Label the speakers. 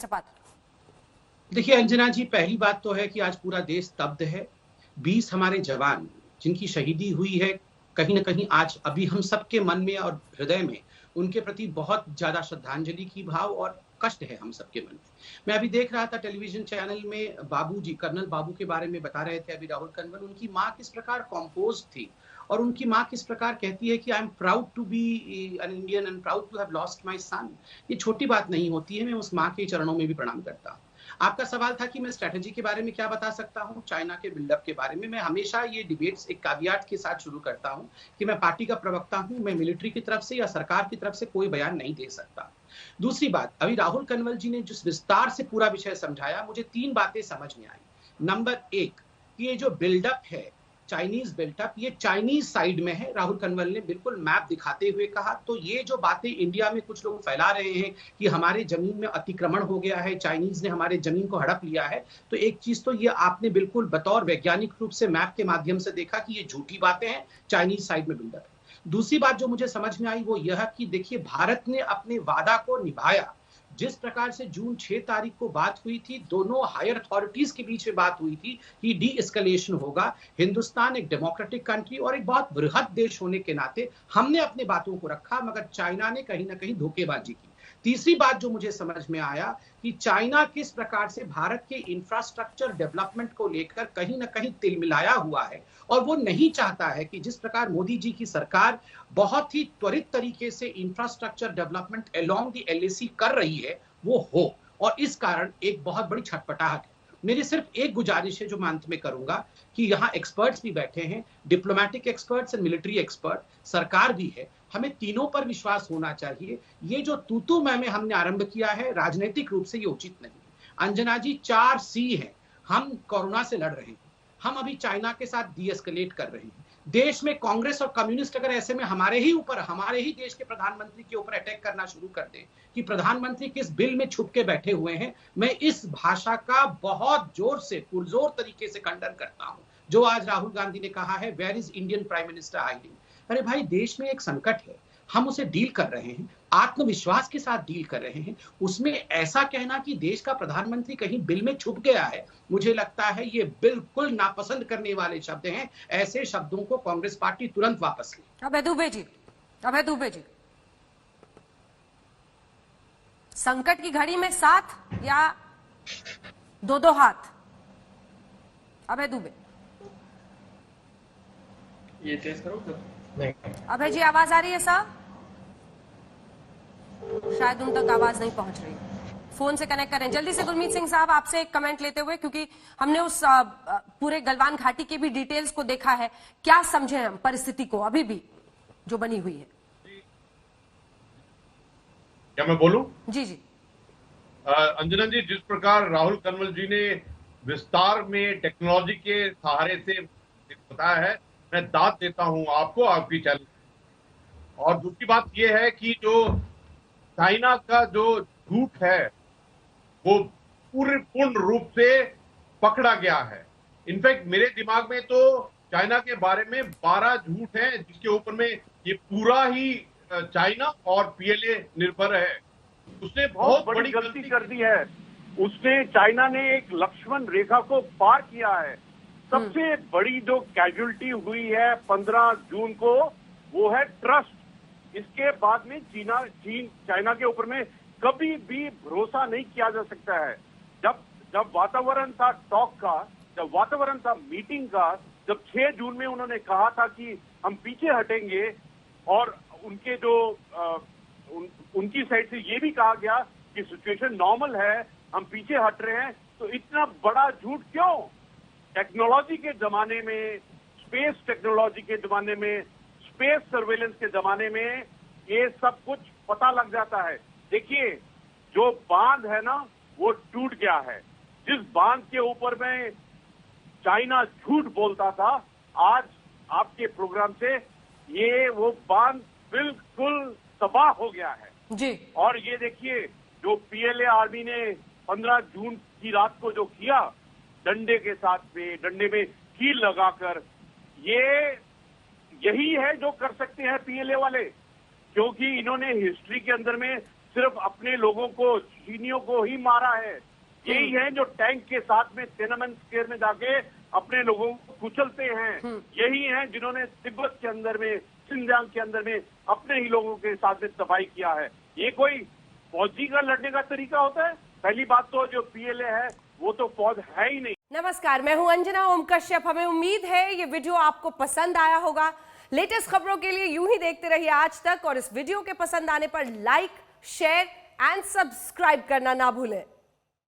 Speaker 1: सपात।
Speaker 2: देखिए अंजना जी, पहली बात तो है कि आज पूरा देश स्तब्ध है। 20 हमारे जवान जिनकी शहीदी हुई है, कहीं ना कहीं आज अभी हम सबके मन में और हृदय में उनके प्रति बहुत ज्यादा श्रद्धांजलि की भाव और कष्ट है हम सबके मन में। मैं अभी देख रहा था टेलीविजन चैनल में, बाबू जी, कर्नल बाबू के बारे में बता रहे थे अभी राहुल कनवल। उनकी माँ किस प्रकार कॉम्पोज थी और उनकी माँ किस प्रकार कहती है कि I'm proud to be an Indian and proud to have lost my son. ये छोटी बात नहीं होती है। मैं उस माँ के चरणों में भी प्रणाम करता हूँ। आपका सवाल था कि मैं स्ट्रेटजी के बारे में क्या बता सकता हूं, चाइना के बिल्डअप के बारे में। मैं हमेशा ये डिबेट्स एक कैवियाट के साथ शुरू करता हूं कि मैं पार्टी का प्रवक्ता हूं, मैं मिलिट्री की तरफ से या सरकार की तरफ से कोई बयान नहीं दे सकता। दूसरी बात, अभी राहुल कनवल जी ने जिस विस्तार से पूरा विषय समझाया, मुझे 3 बातें समझ में आई। नंबर 1 कि ये जो बिल्डअप है, चाइनीज बिल्डअप, ये चाइनीज साइड में है। राहुल कनवल ने बिल्कुल मैप दिखाते हुए कहा। तो ये जो बातें इंडिया में कुछ लोग फैला रहे हैं कि हमारे जमीन में अतिक्रमण हो गया है, चाइनीज ने हमारे जमीन को हड़प लिया है, तो एक चीज तो ये आपने बिल्कुल बतौर वैज्ञानिक रूप से मैप के माध्यम से देखा कि ये झूठी बातें हैं, चाइनीज साइड में बिल्डअप है। दूसरी बात जो मुझे समझ में आई वो यह कि देखिए, भारत ने अपने वादा को निभाया। जिस प्रकार से जून 6 तारीख को बात हुई थी, दोनों हायर अथॉरिटीज के बीच में बात हुई थी कि डी एस्केलेशन होगा। हिंदुस्तान एक डेमोक्रेटिक कंट्री और एक बहुत बृहद देश होने के नाते हमने अपने बातों को रखा, मगर चाइना ने कहीं ना कहीं धोखेबाजी की। तीसरी बात जो मुझे समझ में आया कि चाइना किस प्रकार से भारत के इंफ्रास्ट्रक्चर डेवलपमेंट को लेकर कहीं ना कहीं तिलमिलाया हुआ है और वो नहीं चाहता है कि जिस प्रकार मोदी जी की सरकार बहुत ही त्वरित तरीके से infrastructure development along the LAC कर रही है, वो हो। और इस कारण एक बहुत बड़ी छटपटाहट है। मेरी सिर्फ एक गुजारिश है जो मैं अंत में करूंगा कि यहाँ एक्सपर्ट्स भी बैठे हैं, diplomatic experts and military expert, सरकार भी है। हमें तीनों पर विश्वास होना चाहिए। ये जो तू मैं हमने आरंभ किया है, राजनीतिक रूप से ये उचित नहीं है। अंजना जी, 4 सी है। हम कोरोना से लड़ रहे हैं, हम अभी चाइना के साथ डी एस्केलेट कर रहे हैं। देश में कांग्रेस और कम्युनिस्ट अगर ऐसे में हमारे ही ऊपर, हमारे ही देश के प्रधानमंत्री के ऊपर अटैक करना शुरू कर दे कि प्रधानमंत्री किस बिल में छुप के बैठे हुए हैं, मैं इस भाषा का बहुत जोर से, पुरजोर तरीके से खंडन करता हूं जो आज राहुल गांधी ने कहा है, where is Indian prime minister hiding. अरे भाई, देश में एक संकट है, हम उसे डील कर रहे हैं, आत्मविश्वास के साथ डील कर रहे हैं। उसमें ऐसा कहना कि देश का प्रधानमंत्री कहीं बिल में छुप गया है, मुझे लगता है ये बिल्कुल नापसंद करने वाले शब्द हैं। ऐसे शब्दों को कांग्रेस पार्टी तुरंत वापस ले।
Speaker 1: अभय दुबे जी, संकट की घड़ी में साथ या दो हाथ? अभय दुबे,
Speaker 3: ये तेज करो नहीं।
Speaker 1: अभय जी, आवाज आ रही है साहब? शायद उन तक आवाज नहीं पहुंच रही। फोन से कनेक्ट करें जल्दी से। गुरमीत सिंह साहब, आपसे एक कमेंट लेते हुए, क्योंकि हमने उस पूरे गलवान घाटी के भी डिटेल्स को देखा है, क्या समझे हम परिस्थिति को अभी भी जो बनी हुई है?
Speaker 4: क्या मैं बोलूं?
Speaker 1: जी जी।
Speaker 4: अंजना जी, जिस प्रकार राहुल कनवल जी ने विस्तार में टेक्नोलॉजी के सहारे से बताया है, मैं दाद देता हूं आपको, आपकी चैनल। और दूसरी बात यह है कि जो चाइना का जो झूठ है वो पूर्ण रूप से पकड़ा गया है। इनफैक्ट मेरे दिमाग में तो चाइना के बारे में 12 झूठ हैं जिसके ऊपर में ये पूरा ही चाइना और पीएलए निर्भर है। उसने बहुत बड़ी गलती कर दी है।
Speaker 5: उसने, चाइना ने एक लक्ष्मण रेखा को पार किया है। सबसे बड़ी जो कैजुअलिटी हुई है 15 जून को, वो है ट्रस्ट। इसके बाद में चीन चाइना के ऊपर में कभी भी भरोसा नहीं किया जा सकता है। जब वातावरण था टॉक का, जब वातावरण था मीटिंग का, जब 6 जून में उन्होंने कहा था कि हम पीछे हटेंगे, और उनके जो उनकी साइड से ये भी कहा गया कि सिचुएशन नॉर्मल है, हम पीछे हट रहे हैं, तो इतना बड़ा झूठ क्यों? टेक्नोलॉजी के जमाने में, स्पेस टेक्नोलॉजी के जमाने में, स्पेस सर्वेलेंस के जमाने में ये सब कुछ पता लग जाता है। देखिए, जो बांध है ना वो टूट गया है। जिस बांध के ऊपर में चाइना झूठ बोलता था, आज आपके प्रोग्राम से ये वो बांध बिल्कुल तबाह हो गया है
Speaker 1: जी। और
Speaker 5: ये देखिए, जो पीएलए आर्मी ने 15 जून की रात को जो किया, डंडे के साथ में, डंडे में कील लगाकर, यही है जो कर सकते हैं पीएलए वाले, क्योंकि इन्होंने हिस्ट्री के अंदर में सिर्फ अपने लोगों को, चीनियों को ही मारा है। यही हैं जो टैंक के साथ में तियानमेन स्क्वायर में जाके अपने लोगों को कुचलते हैं। यही हैं जिन्होंने तिब्बत के अंदर में, सिंजांग के अंदर में अपने ही लोगों के साथ में सफाई किया है। ये कोई फौजी का लड़ने का तरीका होता है? पहली बात तो जो पीएलए है वो तो फौज है ही नहीं।
Speaker 1: नमस्कार, मैं हूं अंजना ओम कश्यप। हमें उम्मीद है ये वीडियो आपको पसंद आया होगा। लेटेस्ट खबरों के लिए यूं ही देखते रहिए आज तक, और इस वीडियो के पसंद आने पर लाइक, शेयर एंड सब्सक्राइब करना ना भूलें।